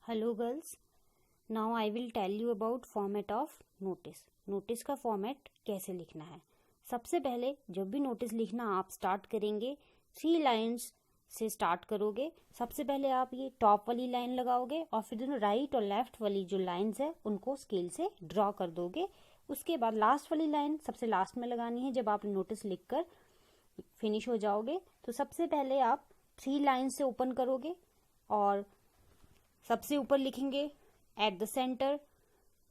Hello girls, now I will tell you about format of notice. Notice का format कैसे लिखना है। सबसे पहले जब भी नोटिस लिखना आप स्टार्ट करेंगे 3 लाइन्स से स्टार्ट करोगे। सबसे पहले आप ये टॉप वाली लाइन लगाओगे और फिर दोनों राइट और लेफ्ट वाली जो लाइन्स है उनको स्केल से ड्रॉ कर दोगे। उसके बाद लास्ट वाली लाइन सबसे लास्ट में लगानी है जब आप नोटिस लिखकर फिनिश हो जाओगे। तो सबसे पहले आप 3 लाइन से ओपन करोगे और सबसे ऊपर लिखेंगे एट द सेंटर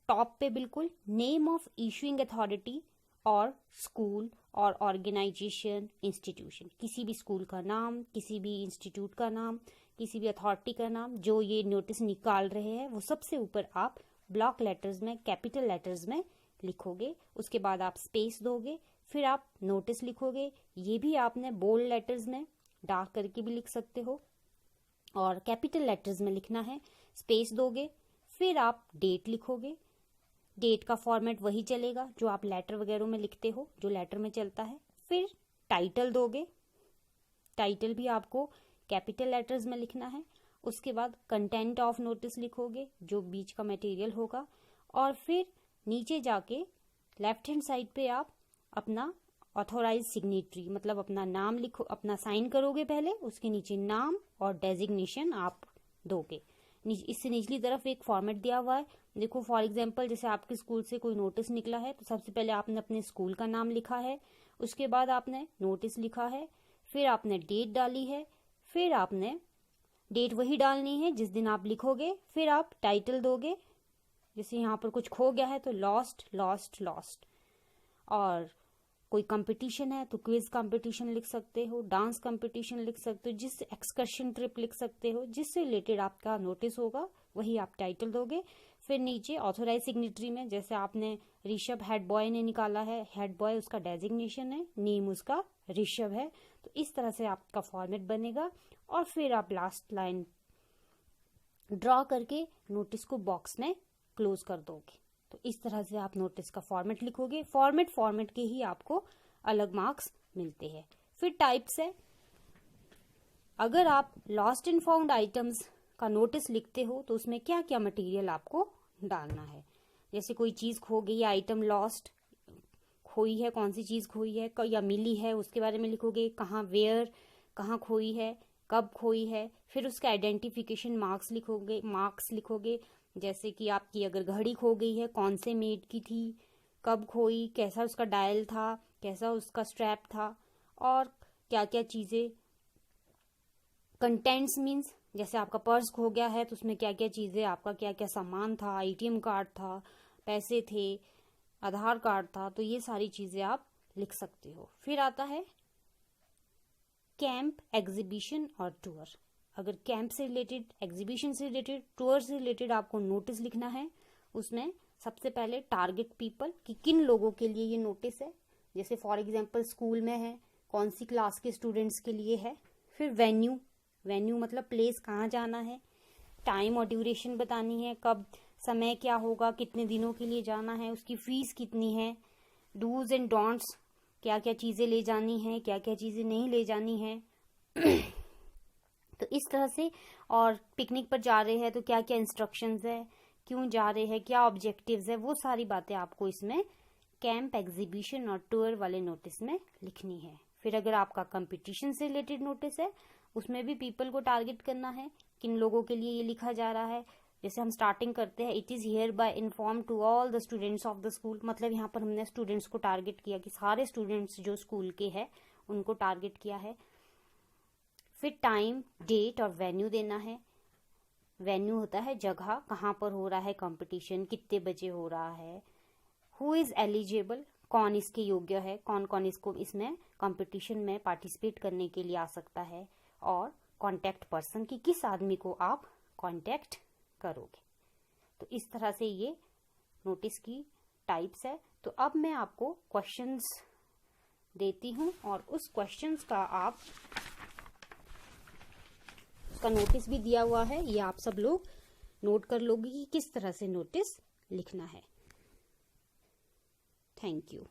टॉप पे बिल्कुल नेम ऑफ इशूइंग अथॉरिटी और स्कूल और ऑर्गेनाइजेशन इंस्टीट्यूशन, किसी भी स्कूल का नाम, किसी भी इंस्टीट्यूट का नाम, किसी भी अथॉरिटी का नाम जो ये नोटिस निकाल रहे हैं वो सबसे ऊपर आप ब्लॉक लेटर्स में कैपिटल लेटर्स में लिखोगे। उसके बाद आप स्पेस दोगे, फिर आप नोटिस लिखोगे। ये भी आपने बोल्ड लेटर्स में डार्क करके भी लिख सकते हो और कैपिटल लेटर्स में लिखना है। स्पेस दोगे, फिर आप डेट लिखोगे। डेट का फॉर्मेट वही चलेगा जो आप लेटर वगैरह में लिखते हो, जो लेटर में चलता है। फिर टाइटल दोगे, टाइटल भी आपको कैपिटल लेटर्स में लिखना है। उसके बाद कंटेंट ऑफ नोटिस लिखोगे जो बीच का मटेरियल होगा और फिर नीचे जाके लेफ्ट हैंड साइड पे आप अपना ऑथोराइज सिग्नेटरी मतलब अपना नाम लिखो, अपना साइन करोगे पहले, उसके नीचे नाम और डेजिग्नेशन आप दोगे। इससे निचली तरफ एक फॉर्मेट दिया हुआ है। देखो फॉर एग्जांपल जैसे आपके स्कूल से कोई नोटिस निकला है तो सबसे पहले आपने अपने स्कूल का नाम लिखा है, उसके बाद आपने नोटिस लिखा है, फिर आपने डेट डाली है, फिर आपने डेट वही डालनी है जिस दिन आप लिखोगे, फिर आप टाइटल दोगे। जैसे यहाँ पर कुछ खो गया है तो लॉस्ट लॉस्ट लॉस्ट, और कोई कंपटीशन है तो क्विज कंपटीशन लिख सकते हो, डांस कंपटीशन लिख सकते हो, जिससे एक्सकर्शन ट्रिप लिख सकते हो, जिससे रिलेटेड आपका नोटिस होगा वही आप टाइटल दोगे। फिर नीचे ऑथोराइज सिग्नेटरी में जैसे आपने ऋषभ हेड बॉय ने निकाला है, हेड बॉय उसका डेजिग्नेशन है, नेम उसका ऋषभ है। तो इस तरह से आपका फॉर्मेट बनेगा और फिर आप लास्ट लाइन ड्रॉ करके नोटिस को बॉक्स में क्लोज कर दोगे। तो इस तरह से आप नोटिस का फॉर्मेट लिखोगे। फॉर्मेट के ही आपको अलग मार्क्स मिलते हैं। फिर टाइप्स है, अगर आप लॉस्ट एंड फाउंड आइटम्स का नोटिस लिखते हो तो उसमें क्या क्या मटेरियल आपको डालना है। जैसे कोई चीज खो गई, आइटम लॉस्ट, खोई है, कौन सी चीज खोई है या मिली है उसके बारे में लिखोगे, कहाँ वेयर, कहाँ खोई है, कब खोई है। फिर उसका आइडेंटिफिकेशन मार्क्स लिखोगे जैसे कि आपकी अगर घड़ी खो गई है कौन से मेड की थी, कब खोई, कैसा उसका डायल था, कैसा उसका स्ट्रैप था, और क्या क्या चीजें। कंटेंट्स मीन्स जैसे आपका पर्स खो गया है तो उसमें क्या क्या चीजें, आपका क्या क्या सामान था, एटीएम कार्ड था, पैसे थे, आधार कार्ड था, तो ये सारी चीजें आप लिख सकते हो। फिर आता है कैंप, एग्जीबिशन और टूर। अगर कैंप से रिलेटेड, एग्जीबिशन से रिलेटेड, टूर से रिलेटेड आपको नोटिस लिखना है, उसमें सबसे पहले टारगेट पीपल कि किन लोगों के लिए ये नोटिस है। जैसे फॉर एग्जांपल स्कूल में है, कौन सी क्लास के स्टूडेंट्स के लिए है। फिर वेन्यू मतलब प्लेस, कहाँ जाना है। टाइम और ड्यूरेशन बतानी है, कब समय क्या होगा, कितने दिनों के लिए जाना है, उसकी फीस कितनी है। डूज एंड डोंट्स, क्या क्या चीजें ले जानी है, क्या क्या चीजें नहीं ले जानी है। तो इस तरह से, और पिकनिक पर जा रहे हैं तो क्या क्या इंस्ट्रक्शंस है, क्यों जा रहे हैं, क्या ऑब्जेक्टिव्स है, वो सारी बातें आपको इसमें कैंप, एग्जीबिशन और टूर वाले नोटिस में लिखनी है। फिर अगर आपका कंपटीशन से रिलेटेड नोटिस है उसमें भी पीपल को टारगेट करना है, किन लोगों के लिए ये लिखा जा रहा है। जैसे हम स्टार्टिंग करते हैं, it is here by inform to all the students of the school, मतलब यहाँ पर हमने स्टूडेंट्स को टारगेट किया कि सारे स्टूडेंट्स जो स्कूल के हैं उनको टारगेट किया है। फिर टाइम, डेट और वेन्यू देना है। वेन्यू होता है जगह, कहाँ पर हो रहा है कंपटीशन, कितने बजे हो रहा है। हु इज एलिजिबल, कौन इसके योग्य है, कौन कौन इसको इसमें कंपटीशन में पार्टिसिपेट करने के लिए आ सकता है। और कॉन्टेक्ट पर्सन की किस आदमी को आप कॉन्टेक्ट करोगे। तो इस तरह से ये नोटिस की टाइप्स है। तो अब मैं आपको क्वेश्चंस देती हूँ और उस क्वेश्चंस का आप उसका नोटिस भी दिया हुआ है, ये आप सब लोग नोट कर लोगे कि किस तरह से नोटिस लिखना है। Thank you.